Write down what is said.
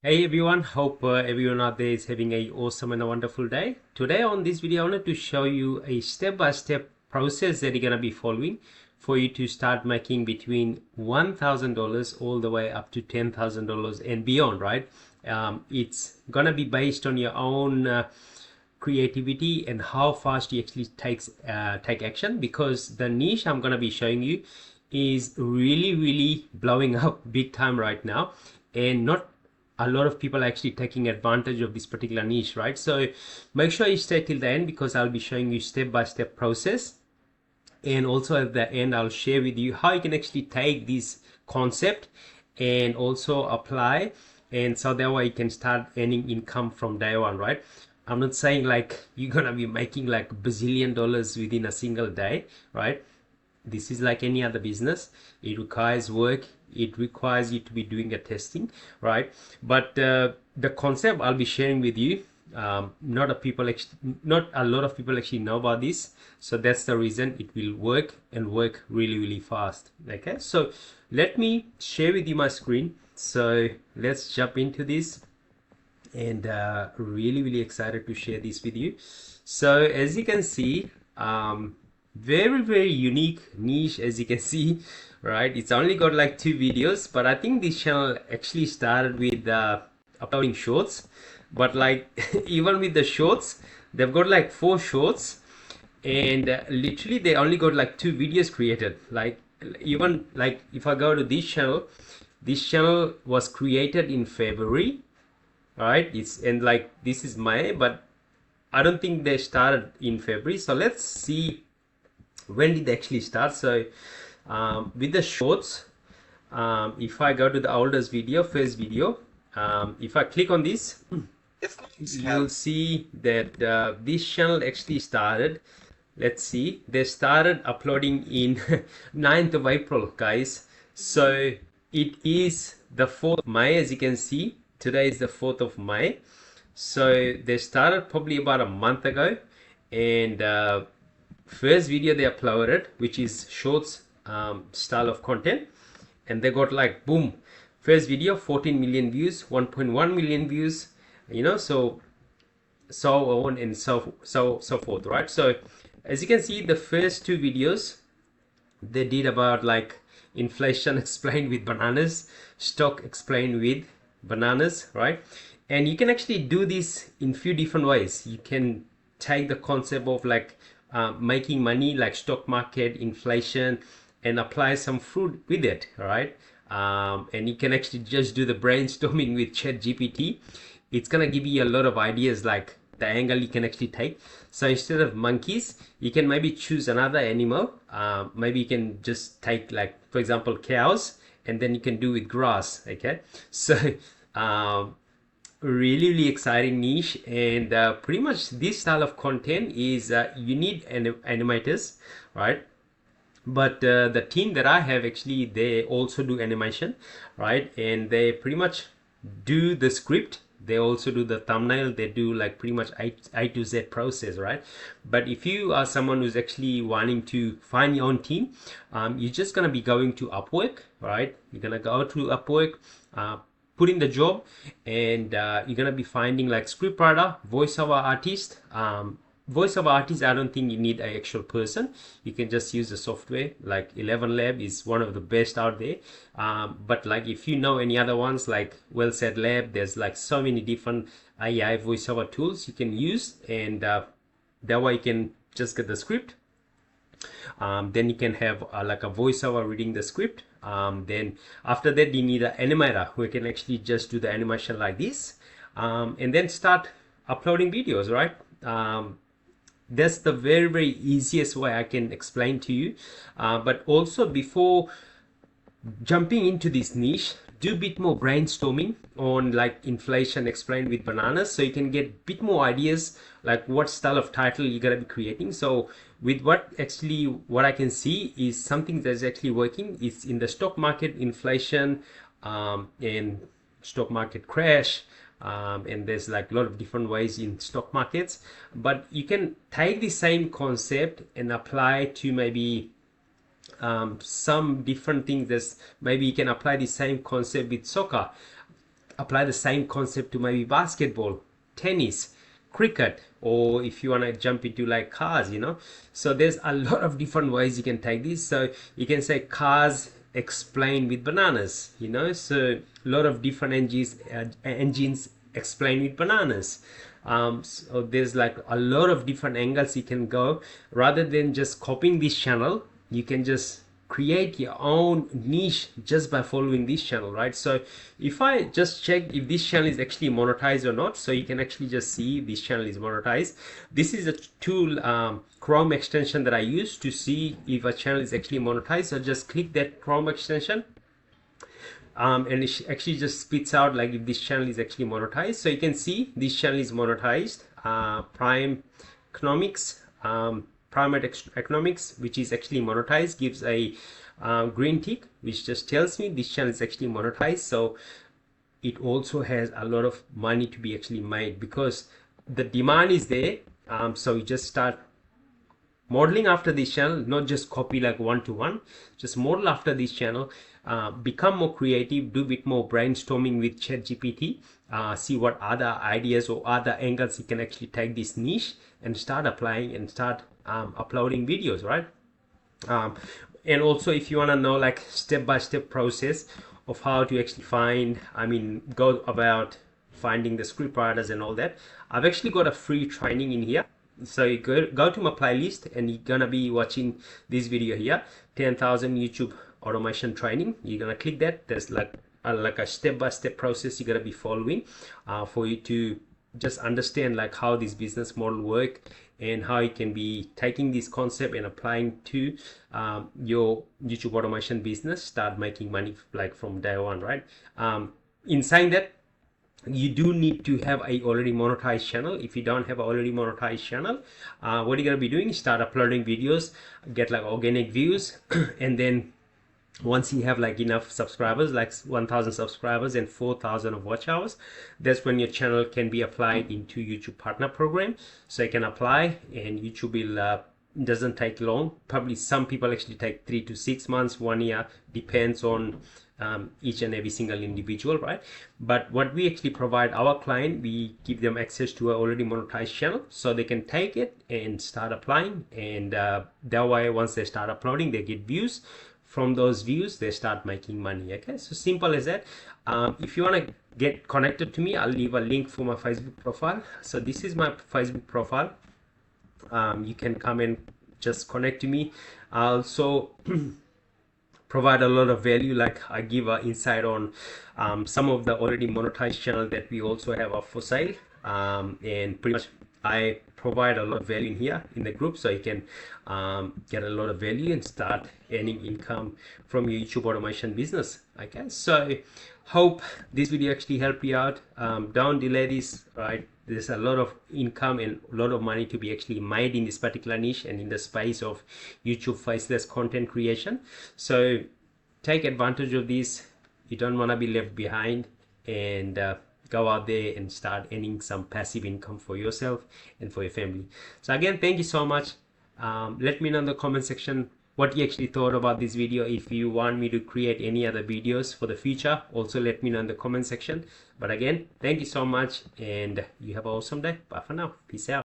Hey everyone, hope everyone out there is having a awesome and a wonderful day. Today on this video, I wanted to show you a step-by-step process that you're going to be following for you to start making between $1,000 all the way up to $10,000 and beyond, right? It's going to be based on your own creativity and how fast you actually take action, because the niche I'm going to be showing you is really blowing up big time right now, and not a lot of people are actually taking advantage of this particular niche, right? So make sure you stay till the end, because I'll be showing you step-by-step process, and also at the end I'll share with you how you can actually take this concept and also apply, and so that way you can start earning income from day one, right? I'm not saying like you're gonna be making like bazillion dollars within a single day, right? This is like any other business. It requires work, it requires you to be doing a testing, right? But the concept I'll be sharing with you, not a lot of people actually know about this, so that's the reason it will work and work really fast. Okay, so let me share with you my screen. So let's jump into this, and really excited to share this with you. So as you can see, very unique niche, as you can see, right? It's only got like 2 videos, but I think this channel actually started with uploading shorts, but like even with the shorts, they've got like 4 shorts, and literally they only got like 2 videos created. Like, even like if I go to this channel was created in February, right? It's, and like this is May, but I don't think they started in February. So let's see when did they actually start. So with the shorts, if I go to the oldest video, first video, if I click on this, you'll see that this channel actually started, let's see, they started uploading in 9th of April, guys. So it is the 4th of May, as you can see. Today is the 4th of May. So they started probably about a month ago, and first video they uploaded, which is shorts style of content, and they got like boom, first video 14 million views, 1.1 million views, you know, so on and so forth, right? So as you can see, the first 2 videos they did about like inflation explained with bananas, stock explained with bananas, right? And you can actually do this in few different ways. You can take the concept of like making money, like stock market, inflation, and apply some fruit with it, right? And you can actually just do the brainstorming with ChatGPT. It's gonna give you a lot of ideas, like the angle you can actually take. So instead of monkeys, you can maybe choose another animal. Maybe you can just take, like, for example, cows, and then you can do with grass. Okay, so really exciting niche, and pretty much this style of content is you need animators, right? But the team that I have, actually they also do animation, right? And they pretty much do the script, they also do the thumbnail, they do like pretty much A to Z process, right? But if you are someone who's actually wanting to find your own team, you're just gonna be going to Upwork, right? You're gonna go to Upwork, put in the job, and you're gonna be finding like scriptwriter, voiceover artist. Voiceover artist, I don't think you need an actual person. You can just use the software. Like 11 Lab is one of the best out there. But like if you know any other ones, like Well Said Lab, there's like so many different AI voiceover tools you can use, and that way you can just get the script. Then you can have like a voiceover reading the script. Then after that, you need an animator who can actually just do the animation like this, and then start uploading videos, right? That's the very easiest way I can explain to you. But also, before jumping into this niche, do a bit more brainstorming on like inflation explained with bananas, so you can get a bit more ideas like what style of title you're gonna be creating. So with what I can see is something that's actually working is in the stock market inflation, and stock market crash, and there's like a lot of different ways in stock markets. But you can take the same concept and apply to maybe some different things. There's maybe you can apply the same concept with soccer. apply the same concept to maybe basketball, tennis, cricket, or if you want to jump into like cars, you know. So there's a lot of different ways you can take this. So you can say cars explained with bananas, you know. So a lot of different engines explained with bananas. So there's like a lot of different angles you can go. Rather than just copying this channel, you can just create your own niche just by following this channel, right? So if I just check if this channel is actually monetized or not, so you can actually just see this channel is monetized. This is a tool, Chrome extension that I use to see if a channel is actually monetized. So just click that Chrome extension, and it actually just spits out like if this channel is actually monetized. So you can see this channel is monetized. Prime Economics, Primate Economics, which is actually monetized, gives a green tick, which just tells me this channel is actually monetized. So it also has a lot of money to be actually made because the demand is there. So you just start modeling after this channel, not just copy like one-to-one, just model after this channel, become more creative, do a bit more brainstorming with ChatGPT, see what other ideas or other angles you can actually take this niche and start applying and start uploading videos, right? And also if you want to know like step-by-step process of how to actually find, go about finding the script writers and all that, I've actually got a free training in here. So you go to my playlist and you're gonna be watching this video here, 10,000 YouTube automation training. You're gonna click that. There's like a step-by-step process you're gonna be following for you to just understand like how this business model work and how you can be taking this concept and applying to your YouTube automation business, start making money like from day one, right? In saying that, you do need to have a already monetized channel. If you don't have a already monetized channel, what you're gonna be doing is start uploading videos, get like organic views, and then once you have like enough subscribers, like 1,000 subscribers and 4,000 of watch hours, that's when your channel can be applied into YouTube partner program. So you can apply and YouTube will doesn't take long. Probably some people actually take 3 to 6 months, 1 year, depends on each and every single individual, right? But what we actually provide our client, we give them access to an already monetized channel so they can take it and start applying, and that way once they start uploading, they get views. From those views they start making money. Okay, so simple as that. If you want to get connected to me, I'll leave a link for my Facebook profile. So this is my Facebook profile. You can come and just connect to me. I also provide a lot of value, like I give an insight on some of the already monetized channel that we also have up for sale, and pretty much I provide a lot of value in here in the group, so you can get a lot of value and start earning income from your YouTube automation business. Okay, so hope this video actually helped you out. Don't delay this, right? There's a lot of income and a lot of money to be actually made in this particular niche and in the space of YouTube faceless content creation. So take advantage of this. You don't want to be left behind, and go out there and start earning some passive income for yourself and for your family. So again, thank you so much. Let me know in the comment section what you actually thought about this video. If you want me to create any other videos for the future, also let me know in the comment section. But again, thank you so much, and you have an awesome day. Bye for now. Peace out.